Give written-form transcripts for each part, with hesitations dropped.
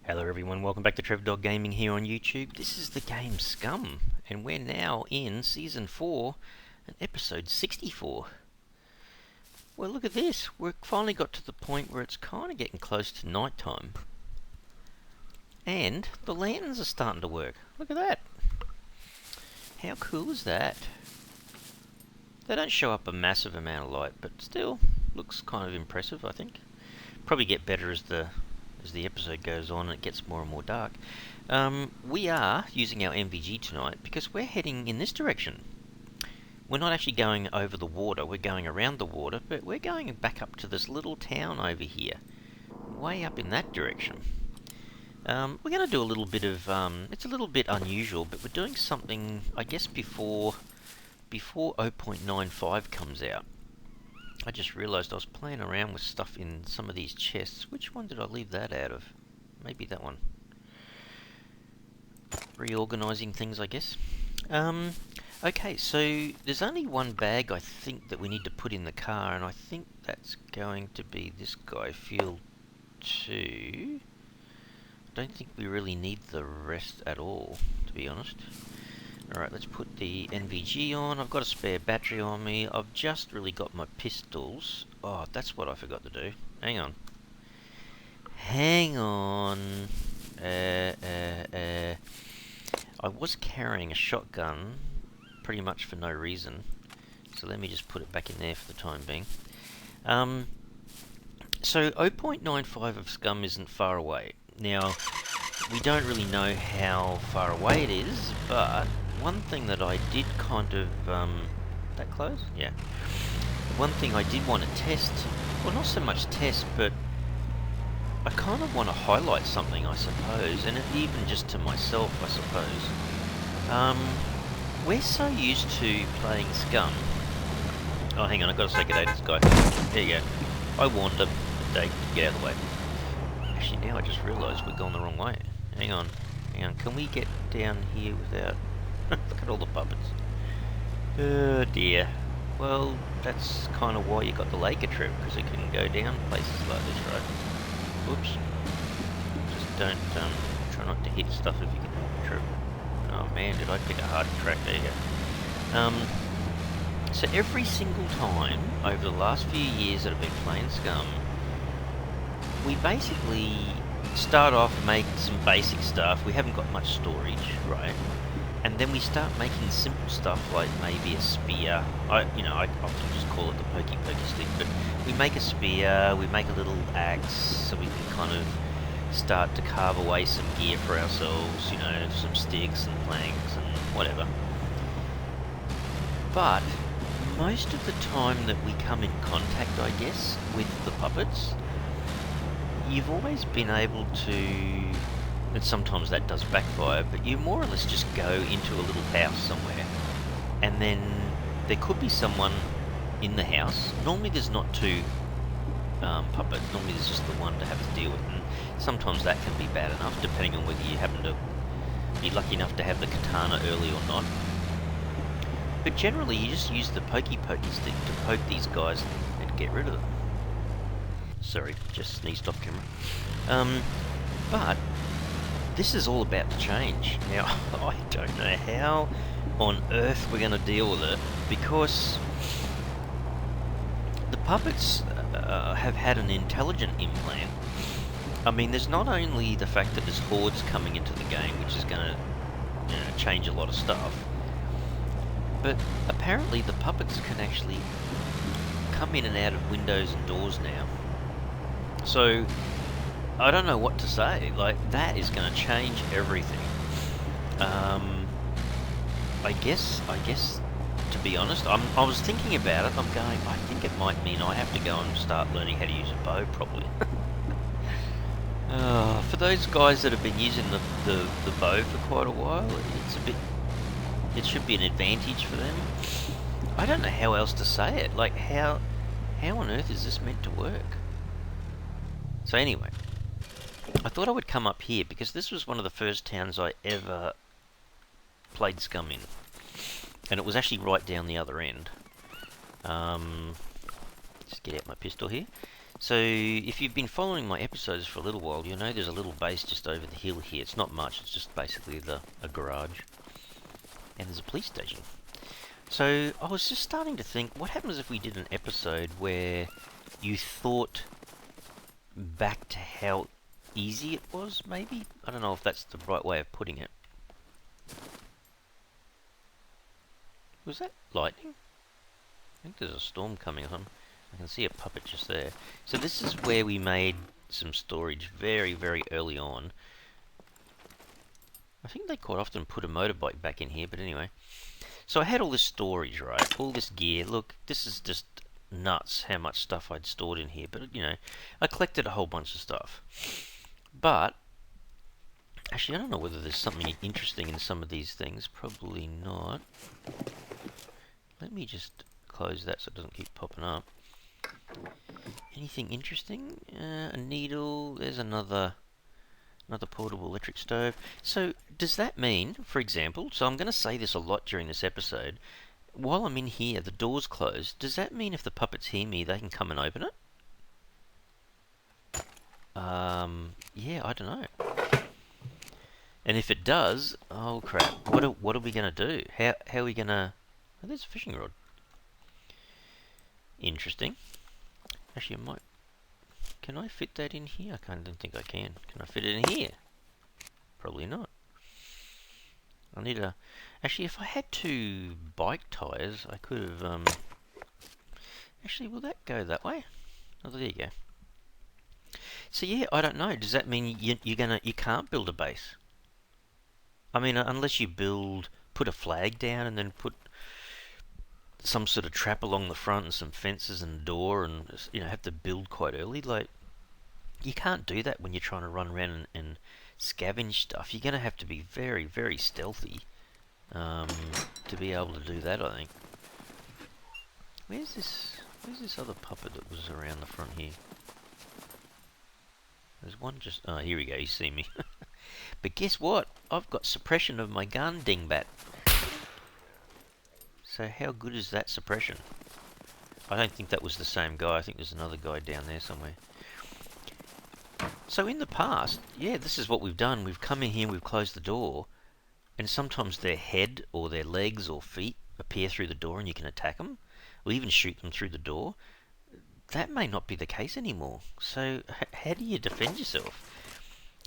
Hello everyone, welcome back to Trevor Dog Gaming here on YouTube. This is the game Scum, and we're now in Season 4 and Episode 64. Well, look at this. We've finally got to the point where it's kind of getting close to night time. And the lanterns are starting to work. Look at that. How cool is that? They don't show up a massive amount of light, but still looks kind of impressive, I think. Probably get better as the episode goes on and it gets more and more dark. We are using our MVG tonight because we're heading in this direction. We're not actually going over the water, we're going around the water, but we're going back up to this little town over here, way up in that direction. We're going to do a little bit of, it's a little bit unusual, but we're doing something, I guess, before 0.95 comes out. I just realised I was playing around with stuff in some of these chests. Which one did I leave that out of? Maybe that one. Reorganising things, I guess. Okay, so there's only one bag I think that we need to put in the car, and I think that's going to be this guy, Field 2. I don't think we really need the rest at all, to be honest. Alright, let's put the NVG on. I've got a spare battery on me. I've just really got my pistols. Oh, that's what I forgot to do. Hang on. Hang on. I was carrying a shotgun pretty much for no reason. So let me just put it back in there for the time being. So 0.95 of Scum isn't far away. Now, we don't really know how far away it is, but one thing that I did kind of, that close? Yeah. One thing I did want to test, well, not so much test, but I kind of want to highlight something, I suppose, and even just to myself, I suppose. We're so used to playing Scum. Oh, hang on, I've got to say good day to this guy. There you go. I warned him. Good day. Get out of the way. Actually, now I just realised we're going the wrong way. Hang on. Can we get down here without... Look at all the puppets. Oh dear. Well, that's kind of why you got the Laker trip, because it can go down places like this, right? Oops. Just don't, try not to hit stuff if you can trip. Oh man, did I pick a hard track? There you go. So every single time, over the last few years that I've been playing Scum, we basically start off making some basic stuff. We haven't got much storage, right? And then we start making simple stuff like maybe a spear. I often just call it the pokey stick, but we make a spear, we make a little axe, so we can kind of start to carve away some gear for ourselves, you know, some sticks and planks and whatever. But most of the time that we come in contact, I guess, with the puppets, you've always been able to, and sometimes that does backfire, but you more or less just go into a little house somewhere, and then there could be someone in the house. Normally there's not two puppets, normally there's just the one to have to deal with, and sometimes that can be bad enough, depending on whether you happen to be lucky enough to have the katana early or not. But generally you just use the pokey stick to poke these guys and get rid of them. Sorry, just sneezed off camera. But this is all about to change. Now, I don't know how on earth we're going to deal with it, because the puppets have had an intelligent implant. I mean, there's not only the fact that there's hordes coming into the game, which is going to, change a lot of stuff, but apparently the puppets can actually come in and out of windows and doors now. So, I don't know what to say. Like, that is going to change everything. I guess, to be honest, I was thinking about it. I'm going, I think it might mean I have to go and start learning how to use a bow, probably. For those guys that have been using the bow for quite a while, it should be an advantage for them. I don't know how else to say it. Like, how on earth is this meant to work? So anyway, I thought I would come up here because this was one of the first towns I ever played Scum in, and it was actually right down the other end. Just get out my pistol here. So, if you've been following my episodes for a little while, you'll know there's a little base just over the hill here. It's not much, it's just basically a garage. And there's a police station. So, I was just starting to think, what happens if we did an episode where you thought back to how easy it was, maybe? I don't know if that's the right way of putting it. Was that lightning? I think there's a storm coming on. I can see a puppet just there. So this is where we made some storage very, very early on. I think they quite often put a motorbike back in here, but anyway. So I had all this storage, right? All this gear. Look, this is just nuts how much stuff I'd stored in here. But, you know, I collected a whole bunch of stuff. But, actually, I don't know whether there's something interesting in some of these things. Probably not. Let me just close that so it doesn't keep popping up. Anything interesting? A needle. There's another portable electric stove. So does that mean, for example, so I'm going to say this a lot during this episode, while I'm in here, the door's closed. Does that mean if the puppets hear me, they can come and open it? Yeah, I don't know. And if it does, oh crap, what are we going to do? How are we going to... Oh, there's a fishing rod. Interesting. Actually, I might... Can I fit that in here? I don't think I can. Can I fit it in here? Probably not. I need a... Actually, if I had two bike tyres, I could have... Actually, will that go that way? Oh, there you go. So yeah, I don't know. Does that mean you can't build a base? I mean, unless you put a flag down and then put some sort of trap along the front and some fences and a door, and have to build quite early. Like, you can't do that when you're trying to run around and scavenge stuff. You're going to have to be very, very stealthy to be able to do that, I think. Where's this other puppet that was around the front here? There's one just... Oh, here we go, you see me. But guess what? I've got suppression of my gun, dingbat. So how good is that suppression? I don't think that was the same guy. I think there's another guy down there somewhere. So in the past, yeah, this is what we've done. We've come in here, we've closed the door, and sometimes their head or their legs or feet appear through the door and you can attack them, or even shoot them through the door. That may not be the case anymore. So how do you defend yourself?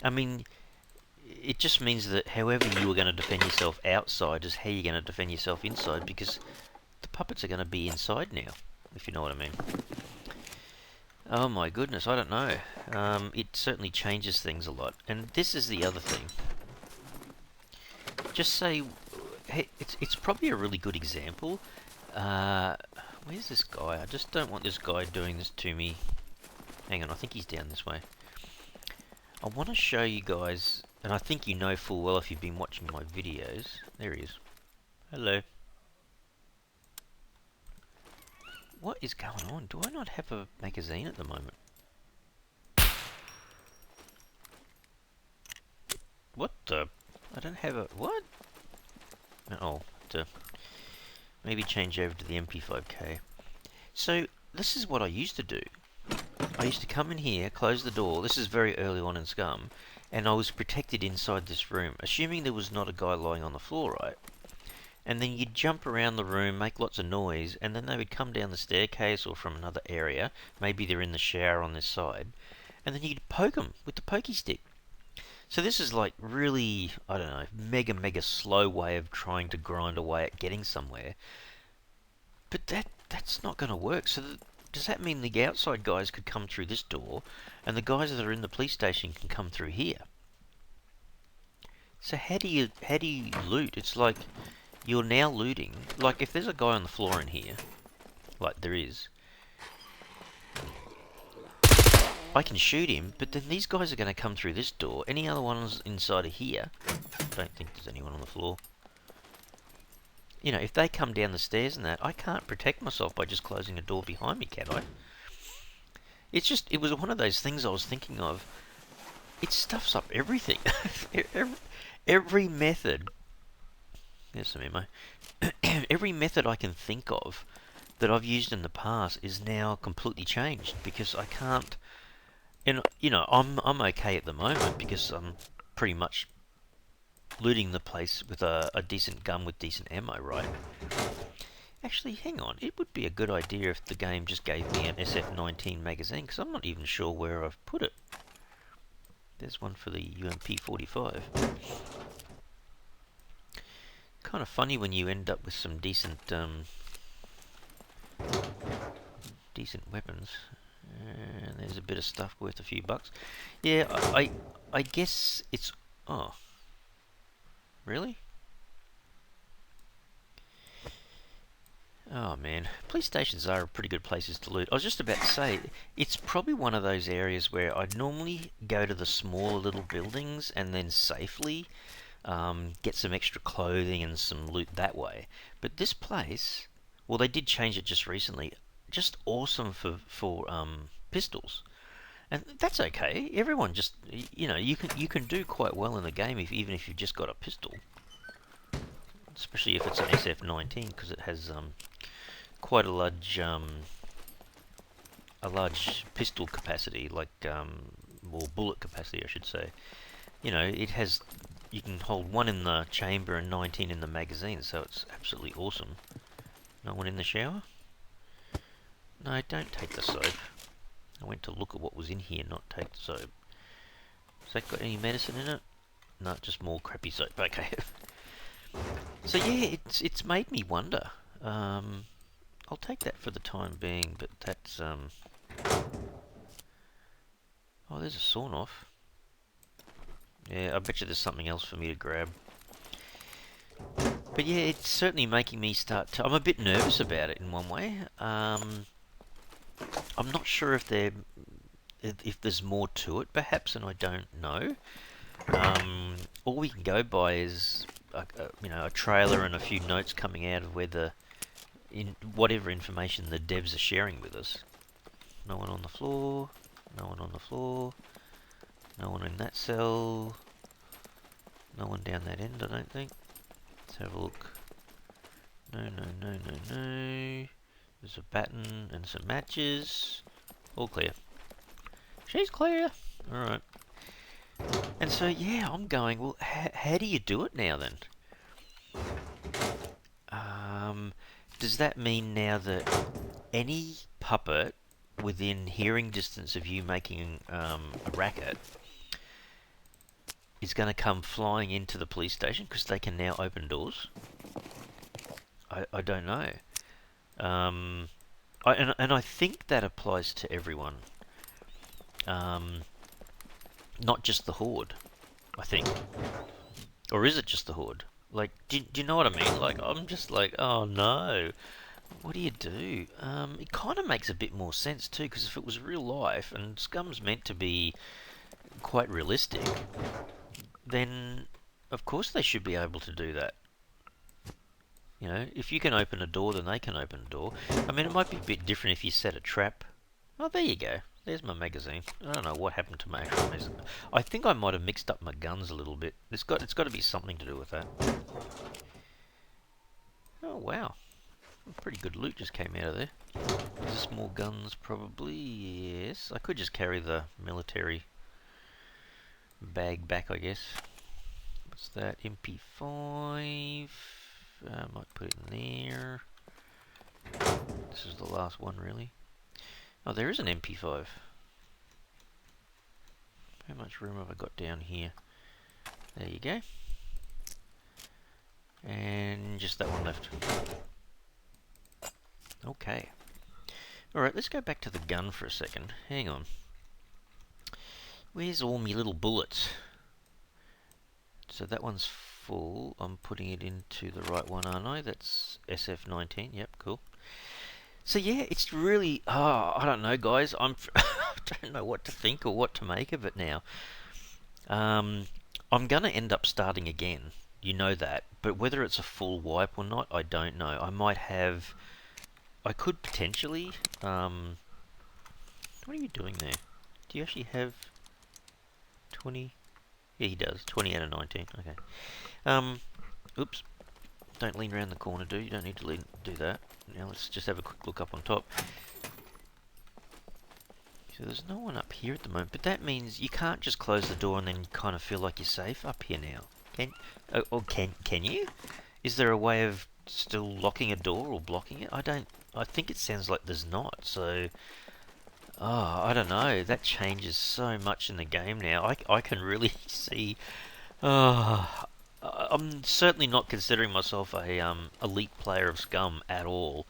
I mean, it just means that however you were going to defend yourself outside is how you're going to defend yourself inside, because the puppets are going to be inside now, if you know what I mean. Oh my goodness, I don't know. It certainly changes things a lot. And this is the other thing. Just say, hey, it's probably a really good example. Where's this guy? I just don't want this guy doing this to me. Hang on, I think he's down this way. I want to show you guys, and I think you know full well if you've been watching my videos. There he is. Hello. What is going on? Do I not have a magazine at the moment? What the? I don't have a... What? Oh, to maybe change over to the MP5K. So, this is what I used to do. I used to come in here, close the door. This is very early on in Scum. And I was protected inside this room, assuming there was not a guy lying on the floor, right? And then you'd jump around the room, make lots of noise, and then they would come down the staircase or from another area. Maybe they're in the shower on this side. And then you'd poke them with the pokey stick. So this is like really, I don't know, mega slow way of trying to grind away at getting somewhere. But that's not going to work. So does that mean the outside guys could come through this door, and the guys that are in the police station can come through here? So how do you loot? It's like you're now looting. Like if there's a guy on the floor in here, like there is, I can shoot him, but then these guys are going to come through this door. Any other ones inside of here? I don't think there's anyone on the floor. You know, if they come down the stairs and that, I can't protect myself by just closing a door behind me, can I? It's just, it was one of those things I was thinking of. It stuffs up everything. Every method. There's some ammo. Every method I can think of that I've used in the past is now completely changed because I can't. And you know, I'm okay at the moment because I'm pretty much looting the place with a decent gun with decent ammo, right? Actually, hang on. It would be a good idea if the game just gave me an SF-19 magazine, because I'm not even sure where I've put it. There's one for the UMP-45. Kind of funny when you end up with some decent weapons. And there's a bit of stuff worth a few bucks. Yeah, I guess it's... Oh. Really? Oh man, police stations are pretty good places to loot. I was just about to say, it's probably one of those areas where I'd normally go to the smaller little buildings and then safely get some extra clothing and some loot that way. But this place, well, they did change it just recently. Just awesome for pistols, and that's okay. Everyone just, you know, you can do quite well in the game even if you've just got a pistol, especially if it's an SF-19 because it has quite a large pistol capacity, like or bullet capacity, I should say. You know, it has. You can hold 1 in the chamber and 19 in the magazine, so it's absolutely awesome. No one in the shower? No, don't take the soap. I went to look at what was in here, not take the soap. Has that got any medicine in it? No, just more crappy soap. Okay. So yeah, it's made me wonder. I'll take that for the time being, but that's oh, there's a sawn off. Yeah, I bet you there's something else for me to grab. But yeah, it's certainly making me start to... I'm a bit nervous about it in one way. I'm not sure if there's more to it, perhaps, and I don't know. All we can go by is a trailer and a few notes coming out of where whatever information the devs are sharing with us. No one on the floor. No one on the floor. No one in that cell. No one down that end, I don't think. Let's have a look. No, no, no, no, no. There's a baton and some matches. All clear. She's clear. Alright. And so, yeah, I'm going, well, how do you do it now then? Does that mean now that any puppet within hearing distance of you making a racket is going to come flying into the police station because they can now open doors? I don't know. And I think that applies to everyone. Not just the Horde, I think. Or is it just the Horde? Like, do you know what I mean? Like, I'm just like, oh no. What do you do? It kind of makes a bit more sense too, because if it was real life, and Scum's meant to be quite realistic, then of course they should be able to do that. You know, if you can open a door, then they can open a door. I mean, it might be a bit different if you set a trap. Oh, there you go. There's my magazine. I don't know what happened to my actual magazine. I think I might have mixed up my guns a little bit. It's got to be something to do with that. Oh wow, pretty good loot just came out of there. Is this more guns? Probably yes. I could just carry the military bag back, I guess. What's that? MP5. I might put it in there. This is the last one, really. Oh, there is an MP5. How much room have I got down here? There you go. And just that one left. Okay. Alright, let's go back to the gun for a second. Hang on. Where's all me little bullets? So that one's full. I'm putting it into the right one, aren't I? That's SF-19. Yep, cool. So yeah, it's really... Oh, I don't know, guys. I don't know what to think or what to make of it now. I'm going to end up starting again. You know that. But whether it's a full wipe or not, I don't know. I might have... I could potentially... what are you doing there? Do you actually have 20? Yeah, he does. 20 out of 19. Okay. Oops. Don't lean around the corner, dude. You don't need to do that. Now let's just have a quick look up on top. So there's no one up here at the moment, but that means you can't just close the door and then kind of feel like you're safe up here now. Can you? Is there a way of still locking a door or blocking it? I think it sounds like there's not, so... Oh, I don't know. That changes so much in the game now. I can really see... Oh, I'm certainly not considering myself a elite player of Scum at all.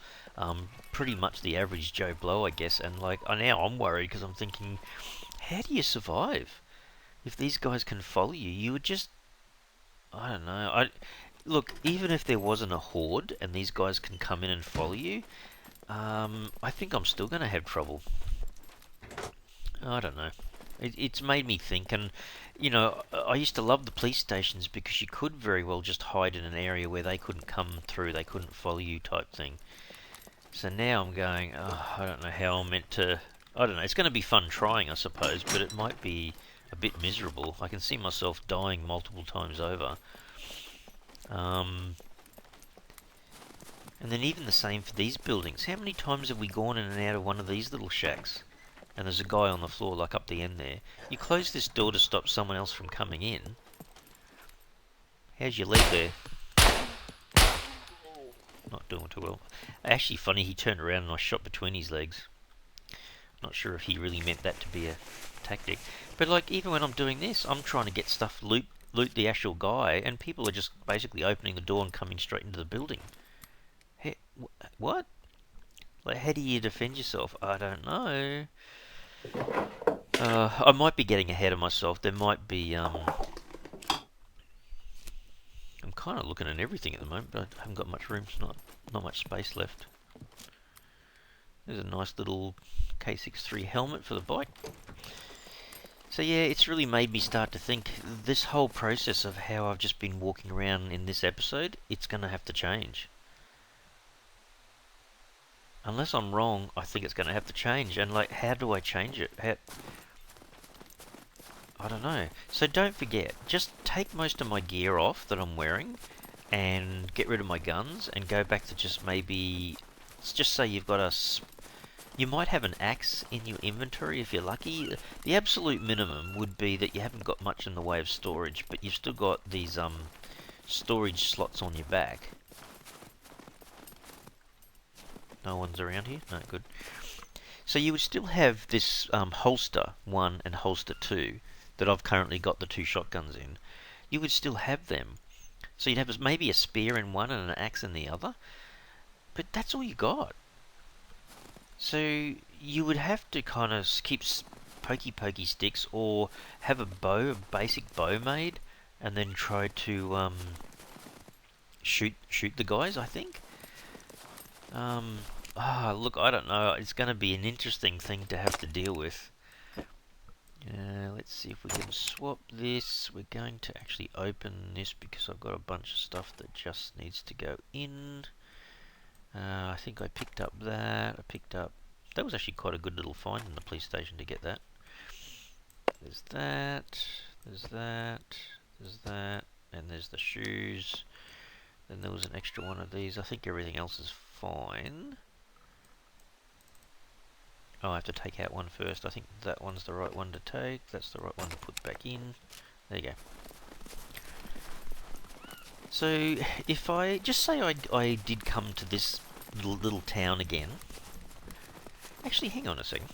Pretty much the average Joe Blow, I guess. And like now I'm worried because I'm thinking, how do you survive if these guys can follow you? You would just... I don't know. Look, even if there wasn't a horde and these guys can come in and follow you, I think I'm still going to have trouble. I don't know. It's made me think, and you know, I used to love the police stations because you could very well just hide in an area where they couldn't come through, they couldn't follow you type thing. So now I'm going, oh, I don't know how I'm meant to... I don't know, it's going to be fun trying, I suppose, but it might be a bit miserable. I can see myself dying multiple times over. And then even the same for these buildings. How many times have we gone in and out of one of these little shacks? And there's a guy on the floor, like up the end there. You close this door to stop someone else from coming in. How's your leg there? Not doing too well. Actually, funny, he turned around and I shot between his legs. Not sure if he really meant that to be a tactic. But like, even when I'm doing this, I'm trying to get stuff, loot the actual guy, and people are just basically opening the door and coming straight into the building. Hey, what? Like, how do you defend yourself? I don't know. I might be getting ahead of myself. There might be, I'm kind of looking at everything at the moment, but I haven't got much room. It's not much space left. There's a nice little K63 helmet for the bike. So yeah, it's really made me start to think this whole process of how I've just been walking around in this episode, it's going to have to change. Unless I'm wrong, I think it's going to have to change. And like, how do I change it? I don't know. So don't forget, just take most of my gear off that I'm wearing and get rid of my guns and go back to just maybe... Let's just say you've got you might have an axe in your inventory if you're lucky. The absolute minimum would be that you haven't got much in the way of storage, but you've still got these storage slots on your back. No one's around here? No, good. So you would still have this holster 1 and holster 2 that I've currently got the 2 shotguns in. You would still have them. So you'd have maybe a spear in one and an axe in the other. But that's all you got. So you would have to kind of keep pokey sticks or have a basic bow made, and then try to shoot the guys, I think. Look, I don't know. It's going to be an interesting thing to have to deal with. Let's see if we can swap this. We're going to actually open this because I've got a bunch of stuff that just needs to go in. I think I picked up that. That was actually quite a good little find in the police station to get that. There's that. There's that. There's that. And there's the shoes. Then there was an extra one of these. I think everything else is fine. Oh, I have to take out one first. I think that one's the right one to take. That's the right one to put back in. There you go. So, if I... Just say I did come to this little town again. Actually, hang on a second.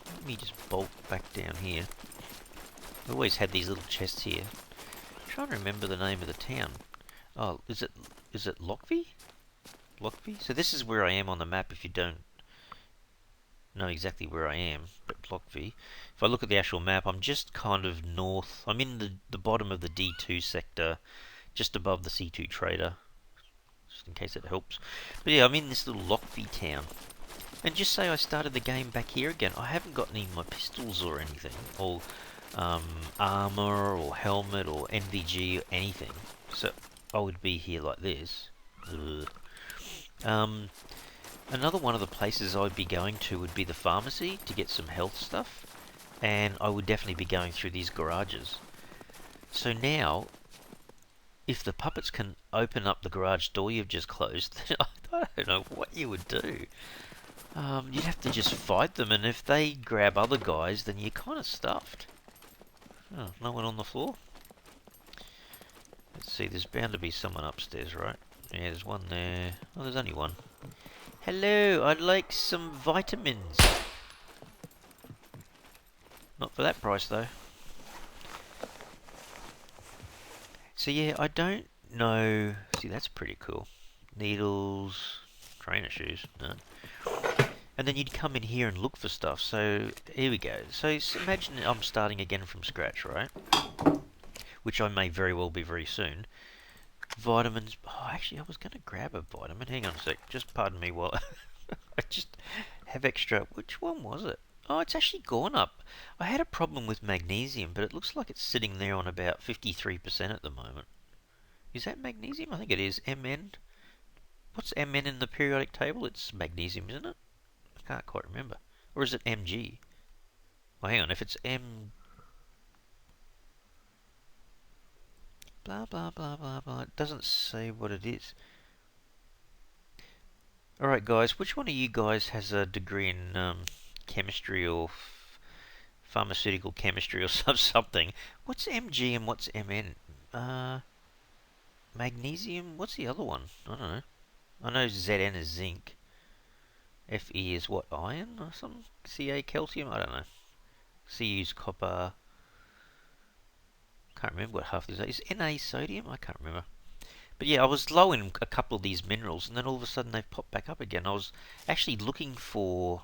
Let me just bolt back down here. I've always had these little chests here. I'm trying to remember the name of the town. Oh, is it Lockby? Lockby? So this is where I am on the map if you don't know exactly where I am, but Lockby. If I look at the actual map, I'm just kind of north. I'm in the bottom of the D2 sector, just above the C2 trader, just in case it helps. But yeah, I'm in this little Lockby town. And just say I started the game back here again. I haven't got any of my pistols or anything, or armor or helmet or NVG or anything. So I would be here like this. Another one of the places I'd be going to would be the pharmacy to get some health stuff, and I would definitely be going through these garages. So now, if the puppets can open up the garage door you've just closed, then I don't know what you would do. You'd have to just fight them, and if they grab other guys, then you're kind of stuffed. Oh, no one on the floor? Let's see, there's bound to be someone upstairs, right? Yeah, there's one there. Oh, there's only one. Hello, I'd like some vitamins. Not for that price, though. So yeah, I don't know. See, that's pretty cool. Needles, trainer shoes, no. And then you'd come in here and look for stuff. So here we go. So imagine I'm starting again from scratch, right? Which I may very well be very soon. Vitamins. Oh, actually, I was going to grab a vitamin. Hang on a sec. Just pardon me while I just have extra. Which one was it? Oh, it's actually gone up. I had a problem with magnesium, but it looks like it's sitting there on about 53% at the moment. Is that magnesium? I think it is. Mn. What's Mn in the periodic table? It's magnesium, isn't it? I can't quite remember. Or is it Mg? Well, hang on. If it's M... Blah, blah, blah, blah, blah. It doesn't say what it is. Alright, guys. Which one of you guys has a degree in chemistry or pharmaceutical chemistry or something? What's Mg and what's Mn? Magnesium? What's the other one? I don't know. I know Zn is zinc. Fe is what? Iron or something? Ca calcium? I don't know. Cu is copper. Can't remember what half these are. Is Na sodium? I can't remember. But yeah, I was low in a couple of these minerals, and then all of a sudden they've popped back up again. I was actually looking for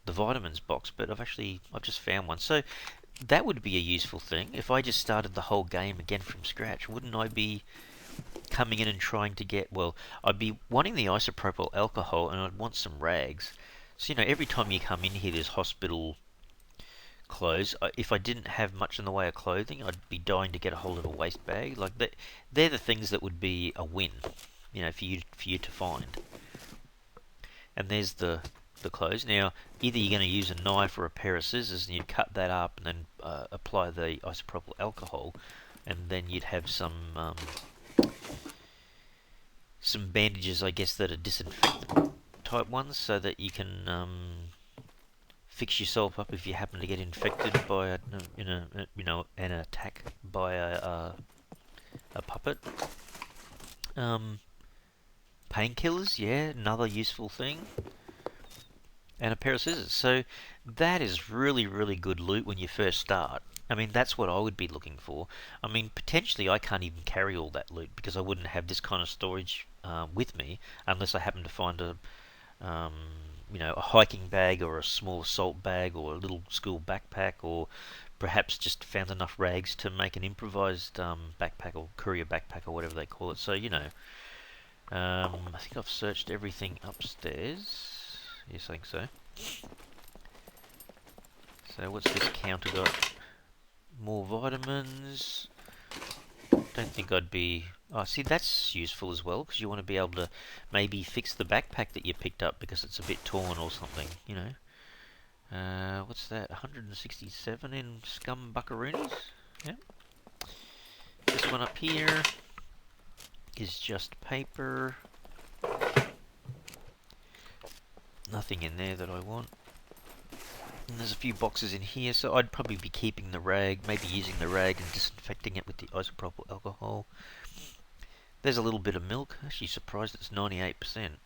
the vitamins box, but I've just found one. So that would be a useful thing. If I just started the whole game again from scratch, wouldn't I be coming in and trying to get, well, I'd be wanting the isopropyl alcohol, and I'd want some rags. So, every time you come in here, there's hospital clothes. If I didn't have much in the way of clothing, I'd be dying to get a hold of a waste bag. Like they're the things that would be a win, for you to find. And there's the clothes. Now, either you're going to use a knife or a pair of scissors, and you'd cut that up and then apply the isopropyl alcohol, and then you'd have some bandages, I guess, that are disinfectant type ones, so that you can fix yourself up if you happen to get infected by an attack by a puppet. Painkillers, yeah, another useful thing. And a pair of scissors. So that is really, really good loot when you first start. I mean, that's what I would be looking for. I mean, potentially I can't even carry all that loot because I wouldn't have this kind of storage with me unless I happen to find a hiking bag or a small assault bag or a little school backpack, or perhaps just found enough rags to make an improvised backpack or courier backpack or whatever they call it. So, I think I've searched everything upstairs. Yes, I think so. So what's this counter got? More vitamins. Don't think I'd be... Oh, see, that's useful as well, because you want to be able to maybe fix the backpack that you picked up because it's a bit torn or something, What's that? 167 in Scum Buckaroonies? Yeah. This one up here is just paper. Nothing in there that I want. And there's a few boxes in here, so I'd probably be keeping the rag, maybe using the rag and disinfecting it with the isopropyl alcohol. There's a little bit of milk. Actually surprised it's 98%.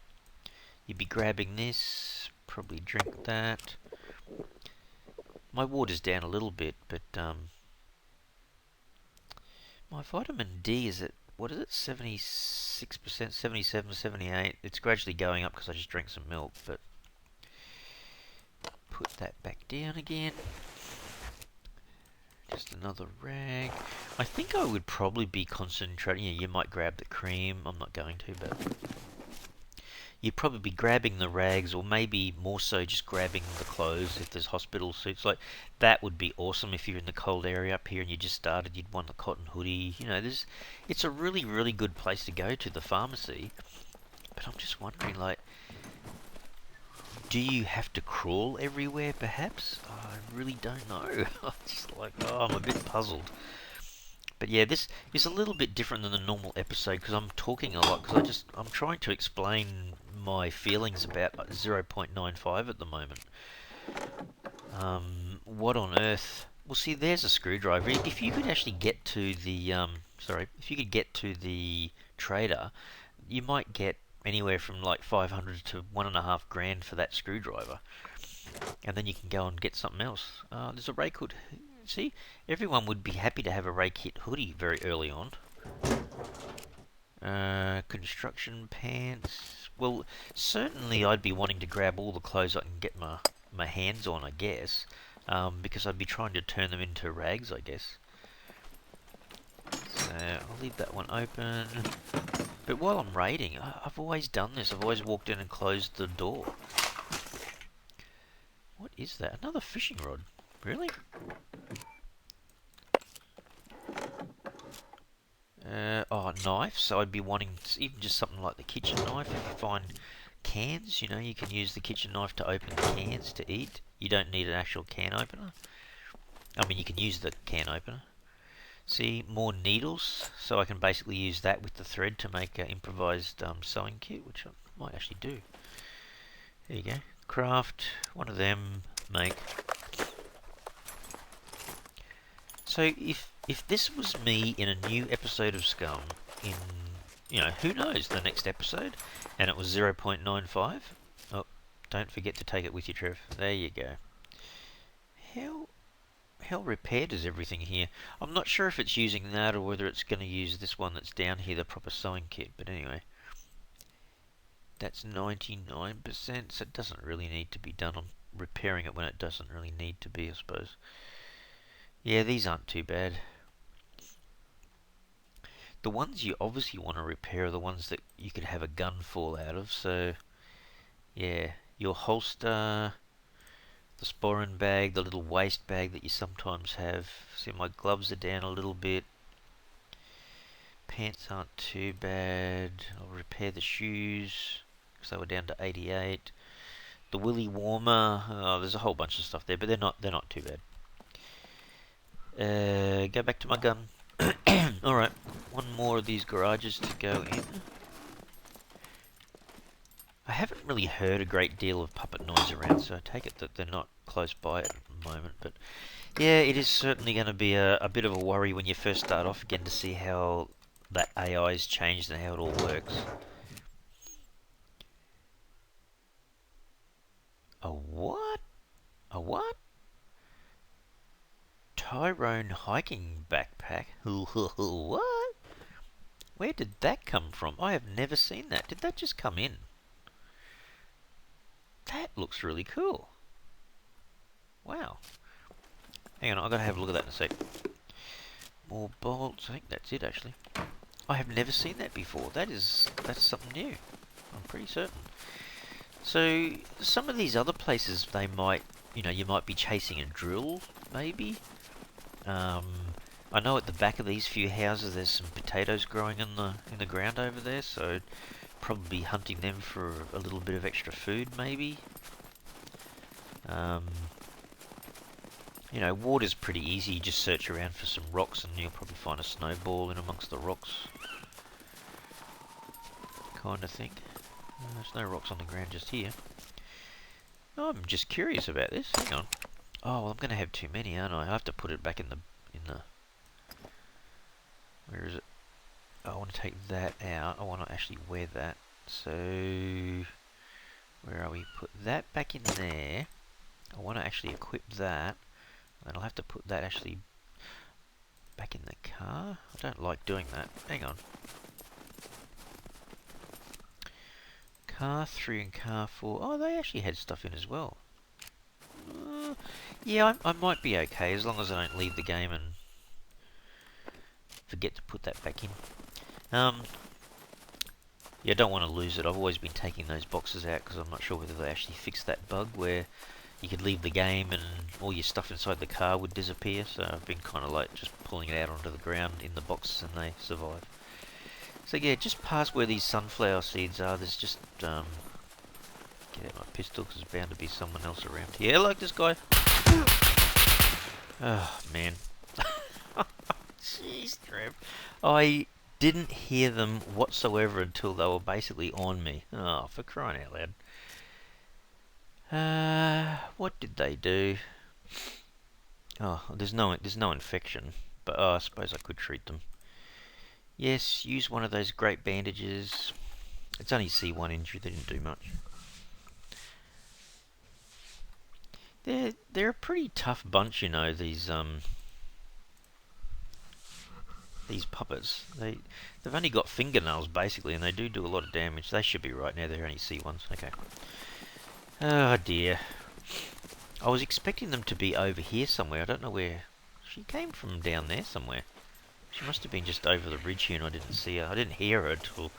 You'd be grabbing this, probably drink that. My water's down a little bit, but my vitamin D is at, what is it, 76%, 77, 78. It's gradually going up because I just drank some milk, but put that back down again. Just another rag. I think I would probably be concentrating. You might grab the cream. I'm not going to, but you'd probably be grabbing the rags, or maybe more so just grabbing the clothes if there's hospital suits. Like that would be awesome if you're in the cold area up here and you just started. You'd want the cotton hoodie. It's a really, really good place to go to, the pharmacy. But I'm just wondering, like, do you have to crawl everywhere, perhaps? I really don't know. I'm a bit puzzled. But yeah, this is a little bit different than the normal episode because I'm talking a lot because I'm trying to explain my feelings about 0.95 at the moment. What on earth? Well, see, there's a screwdriver. If you could actually get to the if you could get to the trader, you might get anywhere from like 500 to 1.5 grand for that screwdriver, and then you can go and get something else. There's a rake hood. See, everyone would be happy to have a rake hit hoodie very early on. Construction pants. Well, certainly I'd be wanting to grab all the clothes I can get my hands on, I guess, because I'd be trying to turn them into rags, I guess. So I'll leave that one open. But while I'm raiding, I've always done this. I've always walked in and closed the door. What is that? Another fishing rod? Really? Oh, a knife. So I'd be wanting even just something like the kitchen knife. If you find cans, you know, you can use the kitchen knife to open cans to eat. You don't need an actual can opener. I mean, you can use the can opener. See, more needles. So I can basically use that with the thread to make an improvised sewing kit, which I might actually do. There you go. Craft one of them. Make. So if this was me in a new episode of Scum, in, you know, who knows, the next episode, and it was 0.95, oh, don't forget to take it with you, Trev. There you go. How repaired is everything here? I'm not sure if it's using that or whether it's going to use this one that's down here, the proper sewing kit, but anyway. That's 99%, so it doesn't really need to be done. I'm repairing it when it doesn't really need to be, I suppose. Yeah, these aren't too bad. The ones you obviously want to repair are the ones that you could have a gun fall out of. So, yeah, your holster, the sporin bag, the little waste bag that you sometimes have. See, my gloves are down a little bit. Pants aren't too bad. I'll repair the shoes because they were down to 88. The willy warmer. Oh, there's a whole bunch of stuff there, but they're not too bad. Go back to my gun. Alright, one more of these garages to go in. I haven't really heard a great deal of puppet noise around, so I take it that they're not close by at the moment. But yeah, it is certainly going to be a bit of a worry when you first start off again to see how that AI's changed and how it all works. A what? A what? Tyrone hiking backpack? What? Where did that come from? I have never seen that. Did that just come in? That looks really cool. Wow. Hang on, I've got to have a look at that in a sec. More bolts. I think that's it, actually. I have never seen that before. That's something new. I'm pretty certain. So, some of these other places, they might, you know, you might be chasing a drill, maybe. I know at the back of these few houses there's some potatoes growing in the ground over there, so probably hunting them for a little bit of extra food, maybe. You know, water's pretty easy. You just search around for some rocks and you'll probably find a snowball in amongst the rocks. Kind of thing. There's no rocks on the ground just here. I'm just curious about this. Hang on. Oh, well, I'm going to have too many, aren't I? I have to put it back in the... Where is it? Oh, I want to take that out. I want to actually wear that. So... Where are we? Put that back in there. I want to actually equip that. And I'll have to put that actually back in the car. I don't like doing that. Hang on. Car 3 and car 4. Oh, they actually had stuff in as well. Yeah, I might be okay as long as I don't leave the game and forget to put that back in. Yeah, I don't want to lose it. I've always been taking those boxes out because I'm not sure whether they actually fixed that bug where you could leave the game and all your stuff inside the car would disappear. So I've been kind of like just pulling it out onto the ground in the boxes and they survive. So yeah, just past where these sunflower seeds are, there's just, get out my pistol because there's bound to be someone else around here. Like this guy. Oh, man. I didn't hear them whatsoever until they were basically on me. Oh, for crying out loud. What did they do? Oh, there's no infection, but I suppose I could treat them. Yes, use one of those great bandages. It's only C1 injury, they didn't do much. They're a pretty tough bunch, you know, these puppets. They've only got fingernails basically, and they do a lot of damage. They should be right now. They're only C1s. Okay. Oh dear. I was expecting them to be over here somewhere. I don't know where she came from. Down there somewhere. She must have been just over the ridge here, and I didn't see her. I didn't hear her until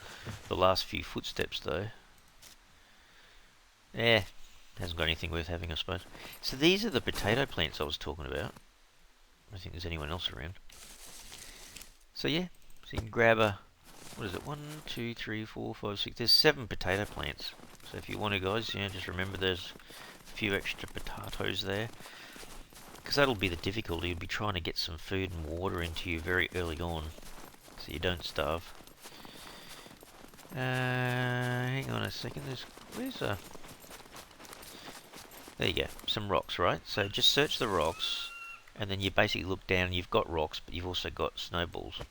the last few footsteps, though. Yeah, hasn't got anything worth having, I suppose. So these are the potato plants I was talking about. I don't think there's anyone else around. So yeah, so you can grab a, what is it, 1, 2, 3, 4, 5, 6, there's 7 potato plants. So if you want to, guys, just remember there's a few extra potatoes there. Because that'll be the difficulty, you'll be trying to get some food and water into you very early on, so you don't starve. Hang on a second, there you go, some rocks, right? So just search the rocks, and then you basically look down and you've got rocks, but you've also got snowballs.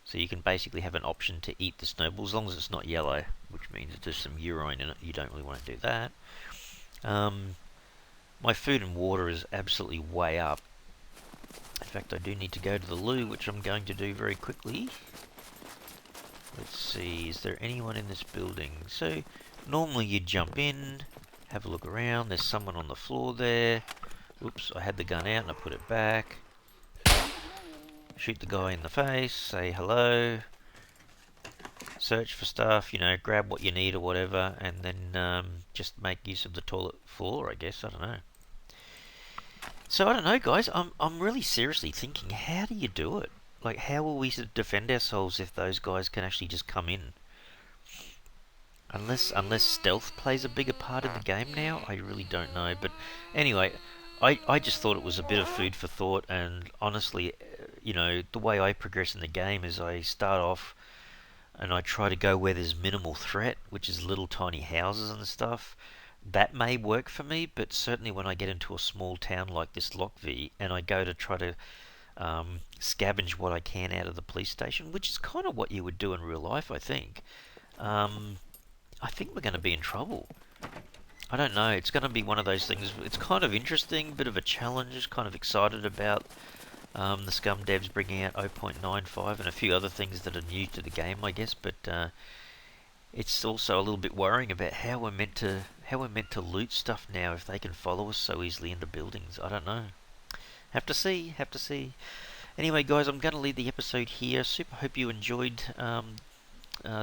So you can basically have an option to eat the snowball, as long as it's not yellow, which means that there's some urine in it. You don't really want to do that. My food and water is absolutely way up. In fact, I do need to go to the loo, which I'm going to do very quickly. Let's see, is there anyone in this building? So, normally you jump in, have a look around. There's someone on the floor there. Oops, I had the gun out and I put it back. Shoot the guy in the face, say hello, search for stuff, grab what you need or whatever, and then just make use of the toilet floor, I guess. I don't know. So I don't know, guys. I'm really seriously thinking, how do you do it? Like, how will we defend ourselves if those guys can actually just come in? Unless stealth plays a bigger part in the game now, I really don't know. But anyway, I just thought it was a bit of food for thought, and honestly, the way I progress in the game is I start off and I try to go where there's minimal threat, which is little tiny houses and stuff. That may work for me, but certainly when I get into a small town like this Lockvie and I go to try to scavenge what I can out of the police station, which is kind of what you would do in real life, I think. I think we're going to be in trouble. I don't know, it's going to be one of those things. It's kind of interesting, bit of a challenge, kind of excited about the Scum devs bringing out 0.95 and a few other things that are new to the game, I guess, but it's also a little bit worrying about how we're meant to loot stuff now if they can follow us so easily into buildings. I don't know. Have to see. Anyway, guys, I'm going to leave the episode here. Super hope you enjoyed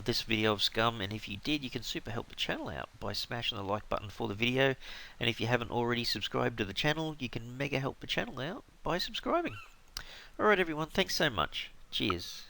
this video of Scum, and if you did, you can super help the channel out by smashing the like button for the video, and if you haven't already subscribed to the channel, you can mega help the channel out by subscribing. Alright everyone, thanks so much. Cheers.